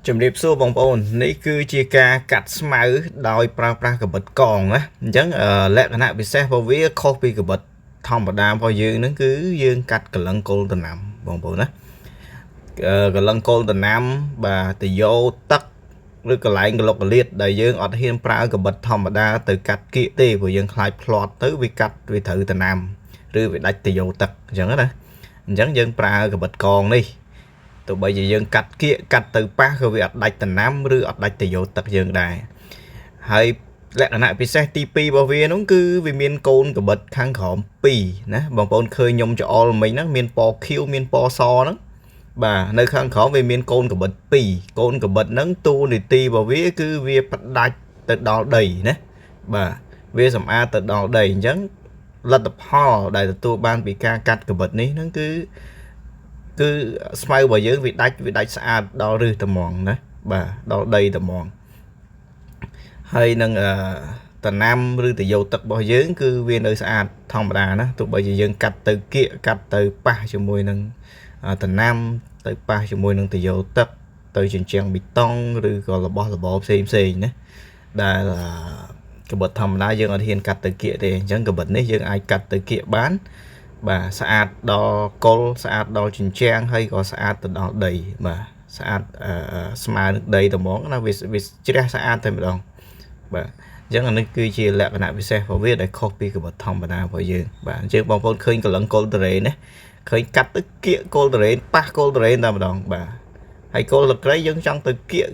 ជំរាបសួរបងប្អូននេះគឺជាការកាត់ស្មៅដោយប្រើប្រាស់កាបិតកងណាអញ្ចឹងលក្ខណៈពិសេសរបស់វាខុសពីកាបិតធម្មតារបស់យើងហ្នឹងគឺយើងកាត់កលឹងគល់ដំណាំបងប្អូនណាកលឹងគល់ដំណាំបាទទៅយកទឹកឬកន្លែងកលុកកលៀតដែលយើងអត់ហ៊ានប្រើកាបិតធម្មតាទៅកាត់គៀកទេព្រោះយើងខ្លាចផ្លាត់ទៅវាកាត់វាត្រូវដំណាំឬវាដាច់ទៅយកទឹកអញ្ចឹងណាអញ្ចឹងយើងប្រើកាបិតកងនេះទោះបីជាយើងកាត់គៀកកាត់ទៅប៉ះក៏វាអត់ដាច់ដំណាំឬអត់ដាច់ទៅយកទឹកយើងដែរហើយលក្ខណៈពិសេសទី2របស់វានោះគឺវាមានកូនកាបិតខាងក្រោម2ណាបងប្អូនឃើញខ្ញុំច្អល់មិញហ្នឹងមានពណ៌ខៀវមានពណ៌សហ្នឹងបាទនៅខាងក្រោមវាមានកូនកាបិត2កូនកាបិតហ្នឹងតួនាទីរបស់វាគឺវាផ្ដាច់ទៅដល់ដីណាបាទវាសម្អាតទៅដល់ដីអញ្ចឹងលទ្ធផលដែលទទួលបានពីការកាត់កាបិតនេះហ្នឹងគឺស្មៅរបស់យើងវាដាច់ស្អាតដល់ឫសត្មងណាបាទដល់ដីត្មងហើយនឹងតំណាំឬទៅយកទឹករបស់យើងគឺវានៅស្អាតធម្មតាណាទោះបីជាយើងកាត់ទៅគៀកកាត់ទៅប៉ះជាមួយនឹងតំណាំទៅប៉ះជាមួយនឹងទៅយកទឹកទៅជញ្ជាំងប៊ីតុងឬក៏របស់របរផ្សេងណាដែលកាបិតធម្មតាយើងអត់ហ៊ានកាត់ទៅគៀកទេអញ្ចឹងកាបិតនេះយើងអាចកាត់ទៅគៀកបានបាទស្អាតដល់កុលស្អាតដល់ជញ្ជាំងហើយក៏ស្អាតទៅដល់ដីបាទស្អាតស្មើនឹងដីត្មងណាវាជ្រះស្អាតតែម្ដងបាទអញ្ចឹងអានេះគឺជាលក្ខណៈពិសេសរបស់វាដែលខុសពីកាបិតធម្មតារបស់យើងបាទអញ្ចឹងបងប្អូនឃើញកលឹងគល់តរ៉េណាឃើញកាត់ទៅគៀកគល់តរ៉េប៉ះគល់តរ៉េតែម្ដងបាទហើយគល់លក្ខីយើងចង់ទៅគៀក